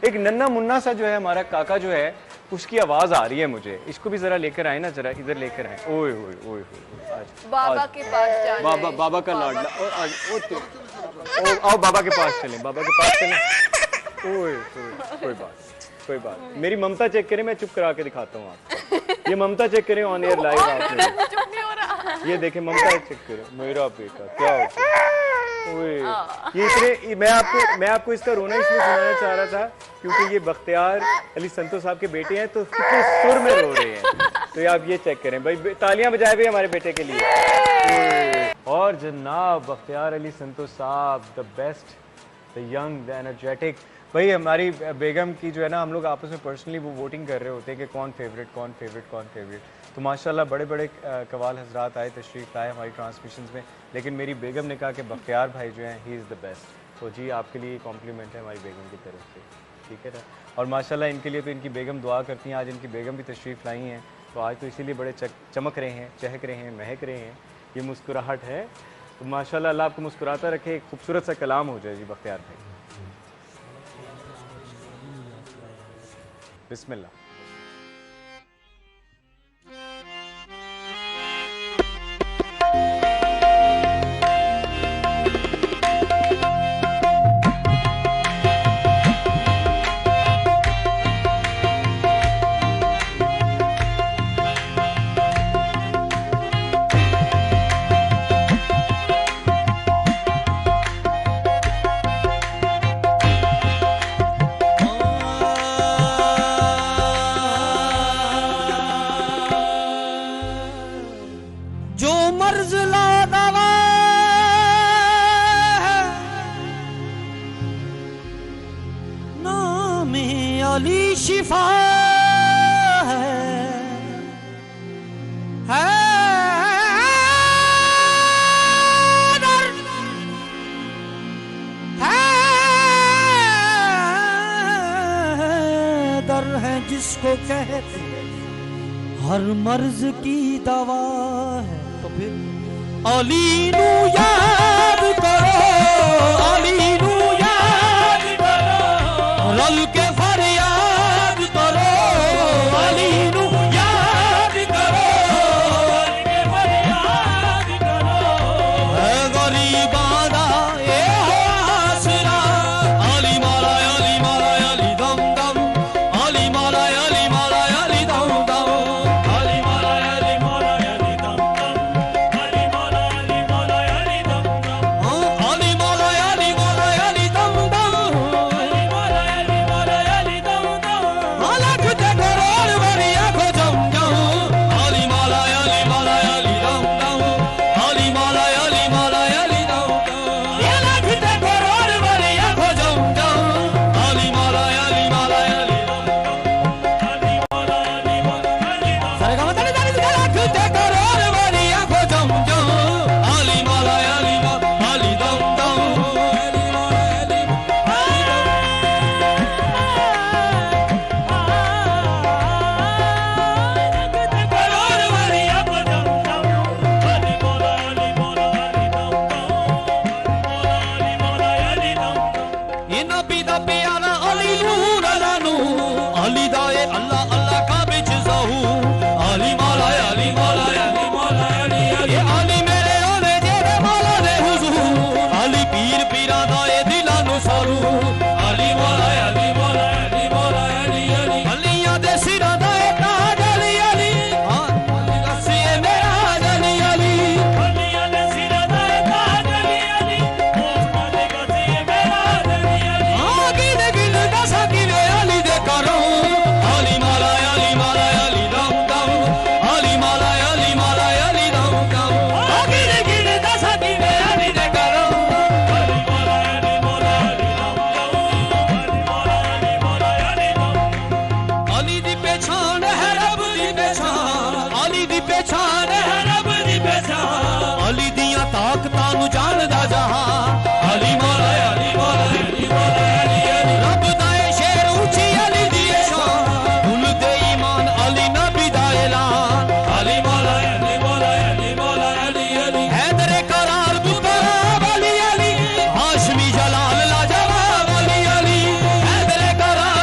एक नन्ना मुन्ना सा जो है हमारा काका जो है, उसकी आवाज आ रही है मुझे। इसको भी जरा लेकर आए ना, जरा इधर लेकर आए। ओए ओए ओए बाबा के पास जाना। बाबा का लाडला। आओ बाबा के पास चलें, बाबा के पास चलें। ओए कोई बात। मेरी ममता चेक करें, मैं चुप करा के दिखाता हूँ आपको। ये ममता चेक करें ऑन एयर लाइव आपने। ये देखें ममता चेक करें, मेरा बेटा क्या होता है। ये इतने मैं आपको इसका रोना इसलिए सुनाना चाह रहा था क्योंकि ये बख्तियार अली संतो साहब के बेटे हैं, तो कितने सुर में रो रहे हैं। तो आप ये चेक करें भाई, तालियां बजाए भाई हमारे बेटे के लिए। और जनाब बख्तियार अली संतो साहब, the best, the young, the energetic. भाई हमारी बेगम की जो है ना, हम लोग आपस में पर्सनली वो वोटिंग कर रहे होते हैं कि कौन फेवरेट। तो माशाल्लाह बड़े बड़े कवाल हजरात आए, तशरीफ़ लाए हमारी ट्रांसमिशंस में, लेकिन मेरी बेगम ने कहा कि बख्तियार भाई जो हैं ही इज़ द बेस्ट। तो जी आपके लिए कॉम्प्लीमेंट है हमारी बेगम की तरफ से, ठीक है ना। और माशाल्लाह इनके लिए तो इनकी बेगम दुआ करती हैं। आज इनकी बेगम भी तशरीफ़ लाई हैं, तो आज तो इसीलिए बड़े चमक रहे हैं, चहक रहे हैं, महक रहे हैं। ये मुस्कुराहट है, तो माशाल्लाह अल्लाह आपको मुस्कुराता रखे। एक खूबसूरत सा कलाम हो जाए जी बख्तियार भाई। बिस्मिल्लाह। जिसको कहते हर मर्ज की दवा है। तो फिर अली नू याद करो, अली नू याद करो, रल के फरियाद करो, अली नू याद करो, रल के फरियाद करो। है गरीबाना ए आसरा, अली मौला अली मौला अली दम दम, अली मौला अली मौला अली दम दम, अली मौला अली मौला अली दम दम, अली मौला अली मौला अली दम दम, अली मौला अली मौला अली दम दम, अली मौला अली मौला अली दम दम। लाख ते करोड़ वाली आंखों जम जम, अली मौला अली मौला अली दम दम, अली मौला अली मौला अली दम दम। ये लाख ते करोड़ वाली आंखों जम जम, अली मौला अली मौला अली दम दम, अली मौला अली मौला अली दम। सारे गाँव ताली ताली से लाख ते करोड़ वाली आंखों जम जम, अली मौला अली मौला अली दम दम, अली मौला अली करोड़ वाली आंखों जम जम, अली मौला अली मौला अली दम दम, अली मौला अली दम दम। ये नबी दा प्यारा अली नूर अला नूर, अली दा ए अल्लाह अल्लाह का बिच ज़हू, अली मौला अली मौला अली मौला अली अली। ये अली मेरे ओने जेरे मौला दे हुजूर, अली पीर पीरा दा ए दिलां नू सरू, अली मौला अली मौला अली मौला अली अली। अलियां दे सिरां दा ए ताज अली अली, अली दसिए मेरा अली अली। अलियां दे सिरां दा ए ताज अली अली, अली दसिए मेरा अली अली। गिन गिन दसा किवे अली दे करो, अली मौला अली मौला अली दम दम, अली मौला अली मौला अली दम दम। गिन गिन दसा किवे अली दे करो, अली मौला अली मौला अली दम दम, अली मौला अली मौला अली दम दम। अली दी पहचान है रब दी पहचान, अली दी पहचान है रब दी पहचान। अली दियां ताकतां नू जानदा जहां, अली मौला अली मौला अली मौला अली अली। रब दा ए शेर ऊंची अली दी ए शान, कुल दे ईमान अली नबी दा ऐलान, अली मौला अली मौला अली मौला अली अली। हैदर करार बुतराब अली अली, हाशमी जलाल लाजवाब अली अली। हैदर करार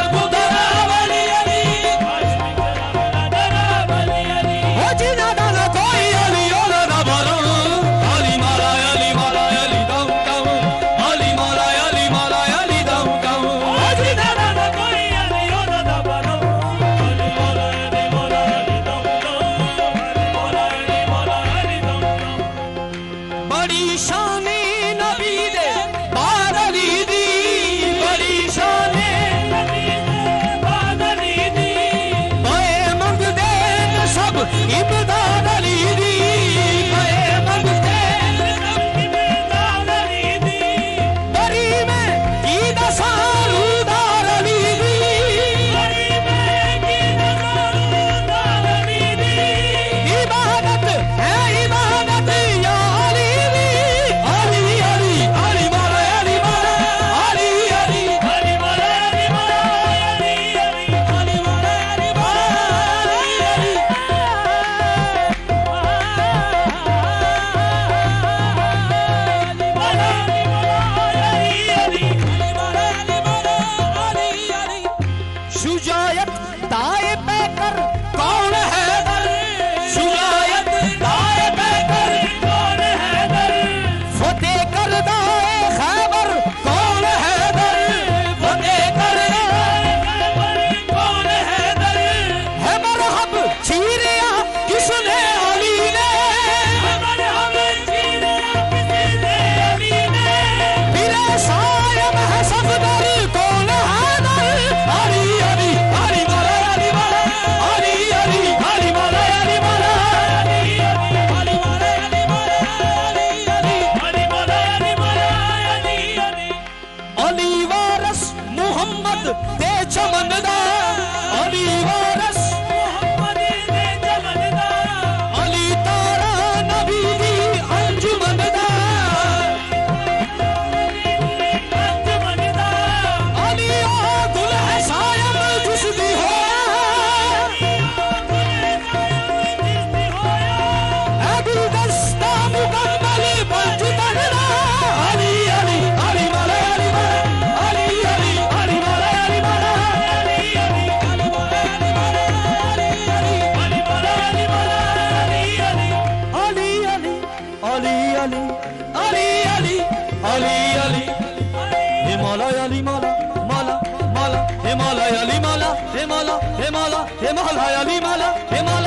हिमालय अली माला हिमालय हिमालय हिमालय अली माला हिमालय